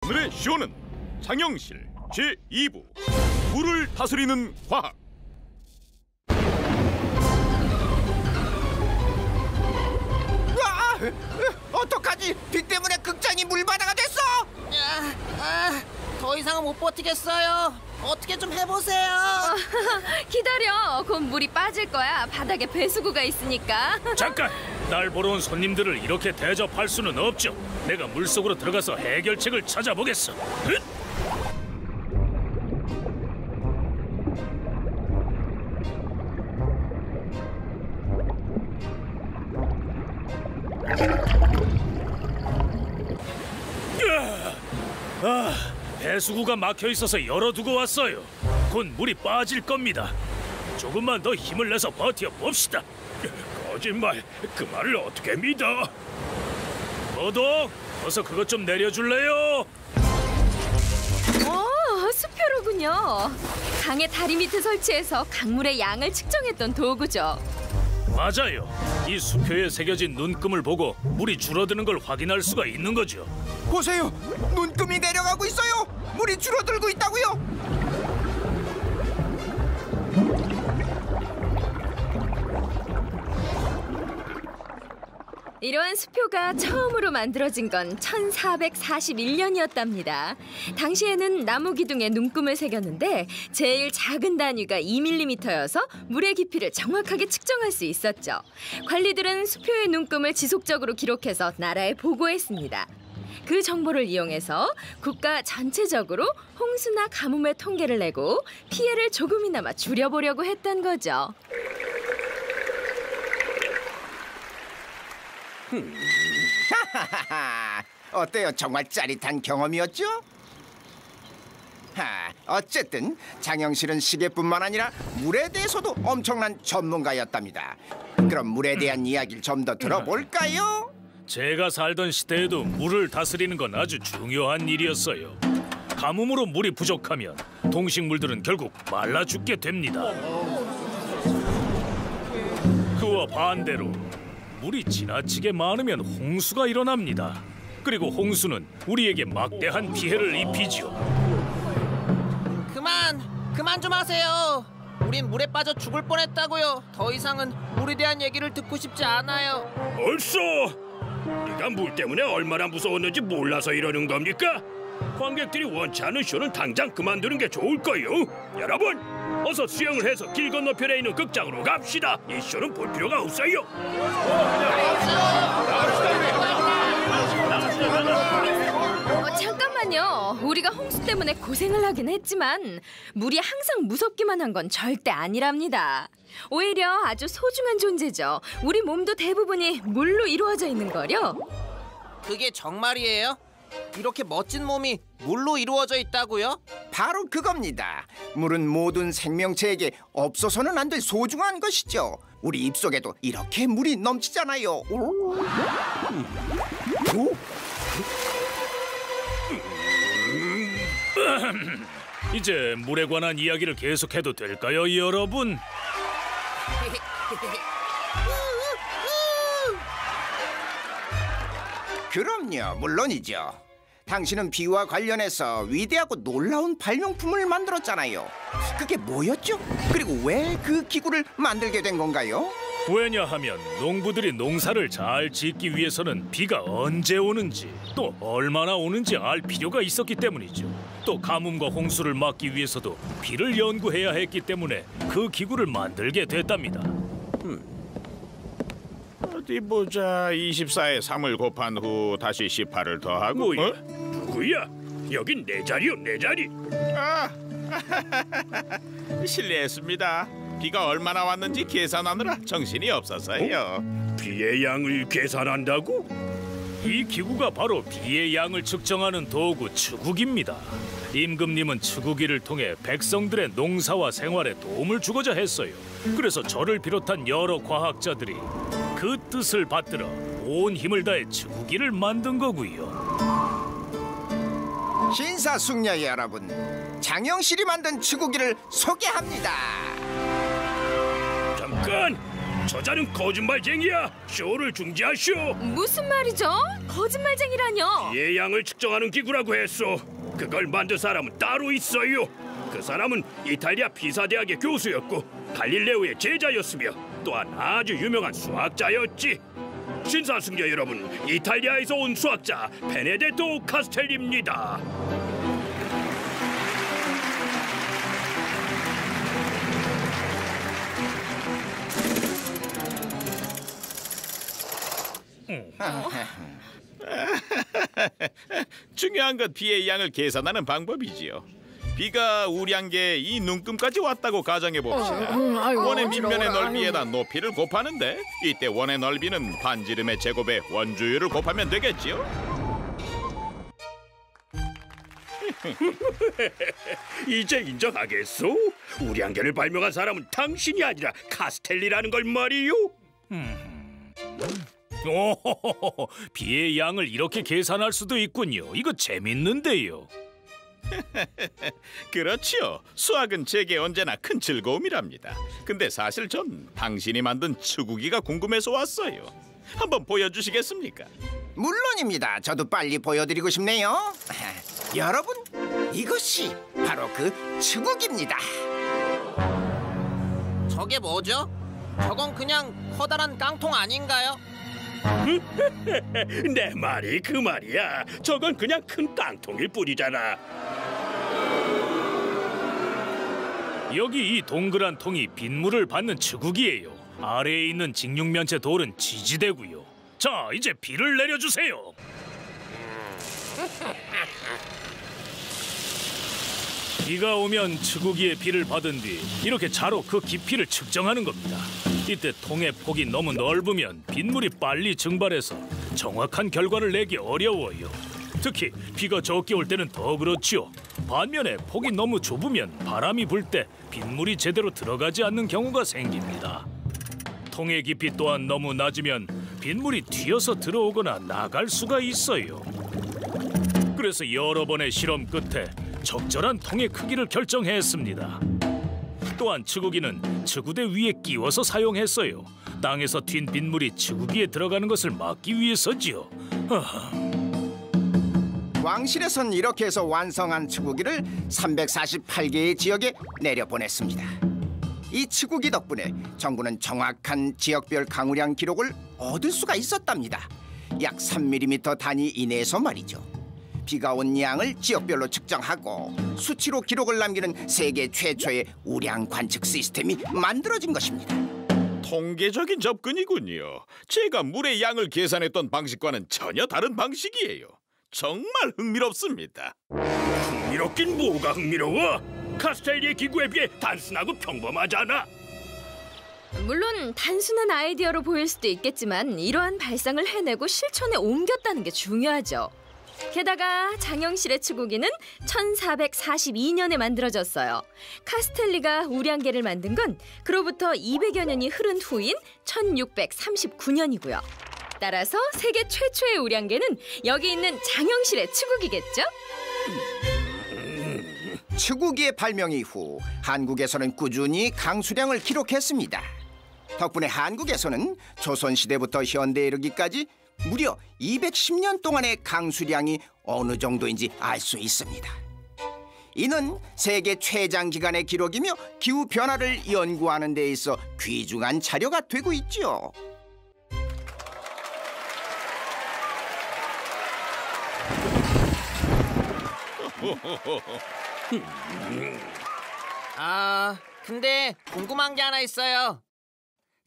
오늘의 쇼는 장영실 제2부 물을 다스리는 과학. 어떡하지? 비 때문에 극장이 물바다가 됐어! 더 이상은 못 버티겠어요. 어떻게 좀 해보세요. 기다려. 곧 물이 빠질 거야. 바닥에 배수구가 있으니까. 잠깐! 날 보러 온 손님들을 이렇게 대접할 수는 없죠. 내가 물속으로 들어가서 해결책을 찾아보겠어. 배수구가 막혀 있어서 열어두고 왔어요. 곧 물이 빠질 겁니다. 조금만 더 힘을 내서 버텨봅시다. 거짓말, 그 말을 어떻게 믿어? 어독, 어서 그것 좀 내려줄래요? 수표로군요. 강의 다리 밑에 설치해서 강물의 양을 측정했던 도구죠. 맞아요. 이 수표에 새겨진 눈금을 보고 물이 줄어드는 걸 확인할 수가 있는 거죠. 보세요! 눈금이 내려가고 있어요! 물이 줄어들고 있다고요! 이러한 수표가 처음으로 만들어진 건 1441년이었답니다. 당시에는 나무 기둥에 눈금을 새겼는데 제일 작은 단위가 2mm여서 물의 깊이를 정확하게 측정할 수 있었죠. 관리들은 수표의 눈금을 지속적으로 기록해서 나라에 보고했습니다. 그 정보를 이용해서 국가 전체적으로 홍수나 가뭄의 통계를 내고 피해를 조금이나마 줄여보려고 했던 거죠. 어때요? 정말 짜릿한 경험이었죠? 어쨌든 장영실은 시계뿐만 아니라 물에 대해서도 엄청난 전문가였답니다. 그럼 물에 대한 이야기를 좀 더 들어볼까요? 제가 살던 시대에도 물을 다스리는 건 아주 중요한 일이었어요. 가뭄으로 물이 부족하면 동식물들은 결국 말라 죽게 됩니다. 그와 반대로 물이 지나치게 많으면 홍수가 일어납니다. 그리고 홍수는 우리에게 막대한 피해를 입히죠. 그만 좀 하세요. 우린 물에 빠져 죽을 뻔했다고요. 더 이상은 물에 대한 얘기를 듣고 싶지 않아요. 얼쏘! 네가 물 때문에 얼마나 무서웠는지 몰라서 이러는 겁니까? 관객들이 원치 않은 쇼는 당장 그만두는 게 좋을 거요. 여러분, 어서 수영을 해서 길 건너편에 있는 극장으로 갑시다. 이 쇼는 볼 필요가 없어요. 잠깐만요. 우리가 홍수 때문에 고생을 하긴 했지만 물이 항상 무섭기만 한 건 절대 아니랍니다. 오히려 아주 소중한 존재죠. 우리 몸도 대부분이 물로 이루어져 있는 거요. 그게 정말이에요? 이렇게 멋진 몸이 물로 이루어져 있다고요? 바로 그겁니다. 물은 모든 생명체에게 없어서는 안 될 소중한 것이죠. 우리 입속에도 이렇게 물이 넘치잖아요. 이제 물에 관한 이야기를 계속해도 될까요, 여러분? 그럼요, 물론이죠. 당신은 비와 관련해서 위대하고 놀라운 발명품을 만들었잖아요. 그게 뭐였죠? 그리고 왜 그 기구를 만들게 된 건가요? 왜냐하면 농부들이 농사를 잘 짓기 위해서는 비가 언제 오는지 또 얼마나 오는지 알 필요가 있었기 때문이죠. 또 가뭄과 홍수를 막기 위해서도 비를 연구해야 했기 때문에 그 기구를 만들게 됐답니다. 어디 보자. 24에 3을 곱한 후 다시 18을 더하고. 뭐야? 누구야? 여긴 내 자리요, 내 자리. 실례했습니다. 비가 얼마나 왔는지 계산하느라 정신이 없어서요. 비의 양을 계산한다고? 이 기구가 바로 비의 양을 측정하는 도구 추구기입니다. 임금님은 추구기를 통해 백성들의 농사와 생활에 도움을 주고자 했어요. 그래서 저를 비롯한 여러 과학자들이 그 뜻을 받들어 온 힘을 다해 추구기를 만든 거고요. 신사숙녀 여러분, 장영실이 만든 추구기를 소개합니다. 잠깐! 저자는 거짓말쟁이야. 쇼를 중지하시오. 무슨 말이죠? 거짓말쟁이라뇨? 비의 양을 측정하는 기구라고 했소. 그걸 만든 사람은 따로 있어요. 그 사람은 이탈리아 피사대학의 교수였고 갈릴레오의 제자였으며 또한 아주 유명한 수학자였지. 신사승려 여러분, 이탈리아에서 온 수학자 베네데토 카스텔리입니다. 중요한 건 비의 양을 계산하는 방법이지요. 비가 우량계 이 눈금까지 왔다고 가정해 봅시다. 원의 밑면의 넓이에다 높이를 곱하는데 이때 원의 넓이는 반지름의 제곱에 원주율을 곱하면 되겠지요. 이제 인정하겠소? 우량계를 발명한 사람은 당신이 아니라 카스텔리라는 걸 말이요. 오, 비의 양을 이렇게 계산할 수도 있군요. 이거 재밌는데요. 그렇지요. 수학은 제게 언제나 큰 즐거움이랍니다. 근데 사실 전 당신이 만든 치구기가 궁금해서 왔어요. 한번 보여주시겠습니까? 물론입니다. 저도 빨리 보여드리고 싶네요. 여러분, 이것이 바로 그 치국입니다. 저게 뭐죠? 저건 그냥 커다란 깡통 아닌가요? 내 말이 그 말이야. 저건 그냥 큰 깡통일 뿐이잖아. 여기 이 동그란 통이 빗물을 받는 치국이에요. 아래에 있는 직육면체 돌은 지지대고요. 자, 이제 비를 내려주세요. 비가 오면 치국이의 비를 받은 뒤 이렇게 자로 그 깊이를 측정하는 겁니다. 이때 통의 폭이 너무 넓으면 빗물이 빨리 증발해서 정확한 결과를 내기 어려워요. 특히 비가 적게 올 때는 더 그렇지요. 반면에 폭이 너무 좁으면 바람이 불 때 빗물이 제대로 들어가지 않는 경우가 생깁니다. 통의 깊이 또한 너무 낮으면 빗물이 튀어서 들어오거나 나갈 수가 있어요. 그래서 여러 번의 실험 끝에 적절한 통의 크기를 결정했습니다. 또한 치구기는 치구대 위에 끼워서 사용했어요. 땅에서 튄 빗물이 치구기에 들어가는 것을 막기 위해서지요. 왕실에선 이렇게 해서 완성한 치구기를 348개의 지역에 내려보냈습니다. 이 치구기 덕분에 정부는 정확한 지역별 강우량 기록을 얻을 수가 있었답니다. 약 3mm 단위 이내에서 말이죠. 비가 온 양을 지역별로 측정하고 수치로 기록을 남기는 세계 최초의 우량 관측 시스템이 만들어진 것입니다. 통계적인 접근이군요. 제가 물의 양을 계산했던 방식과는 전혀 다른 방식이에요. 정말 흥미롭습니다. 흥미롭긴 뭐가 흥미로워? 카스텔리의 기구에 비해 단순하고 평범하잖아. 물론 단순한 아이디어로 보일 수도 있겠지만 이러한 발상을 해내고 실천에 옮겼다는 게 중요하죠. 게다가 장영실의 치구기는 1442년에 만들어졌어요. 카스텔리가 우량계를 만든 건 그로부터 200여 년이 흐른 후인 1639년이고요. 따라서 세계 최초의 우량계는 여기 있는 장영실의 치구기겠죠? 치구기의 발명 이후 한국에서는 꾸준히 강수량을 기록했습니다. 덕분에 한국에서는 조선시대부터 현대에 이르기까지 무려 210년 동안의 강수량이 어느 정도인지 알 수 있습니다. 이는 세계 최장기간의 기록이며 기후 변화를 연구하는 데 있어 귀중한 자료가 되고 있죠. 근데 궁금한 게 하나 있어요.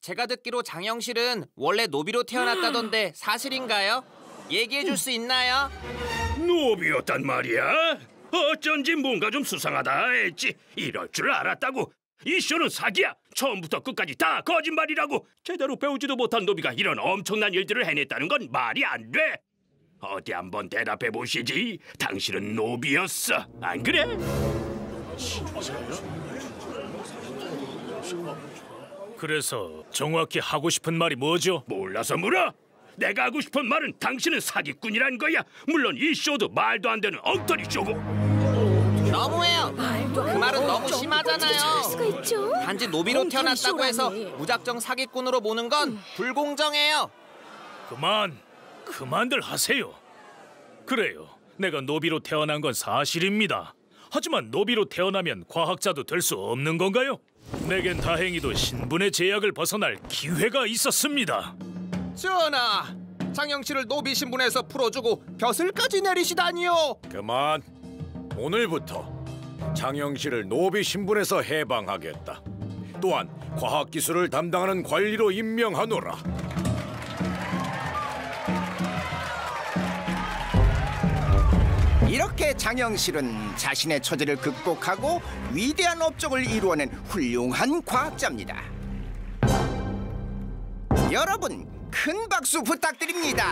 제가 듣기로 장영실은 원래 노비로 태어났다던데 사실인가요? 얘기해 줄 수 있나요? 노비였단 말이야? 어쩐지 뭔가 좀 수상하다 했지. 이럴 줄 알았다고. 이 쇼는 사기야. 처음부터 끝까지 다 거짓말이라고. 제대로 배우지도 못한 노비가 이런 엄청난 일들을 해냈다는 건 말이 안 돼. 어디 한번 대답해 보시지. 당신은 노비였어, 안 그래? 그래서 정확히 하고 싶은 말이 뭐죠? 몰라서 물어? 내가 하고 싶은 말은 당신은 사기꾼이란 거야. 물론 이 쇼도 말도 안 되는 엉터리 쇼고. 너무해요. 그 말은 너무 어떻게 심하잖아요. 저럴 수가 있죠? 단지 노비로 태어났다고 해서 무작정 사기꾼으로 보는 건 불공정해요. 그만들 하세요. 그래요. 내가 노비로 태어난 건 사실입니다. 하지만 노비로 태어나면 과학자도 될 수 없는 건가요? 내겐 다행히도 신분의 제약을 벗어날 기회가 있었습니다. 전하, 장영 씨를 노비 신분에서 풀어주고 벼슬까지 내리시다니요. 그만. 오늘부터 장영 씨를 노비 신분에서 해방하겠다. 또한 과학기술을 담당하는 관리로 임명하노라. 이렇게 장영실은 자신의 처지를 극복하고 위대한 업적을 이루어낸 훌륭한 과학자입니다. 여러분, 큰 박수 부탁드립니다.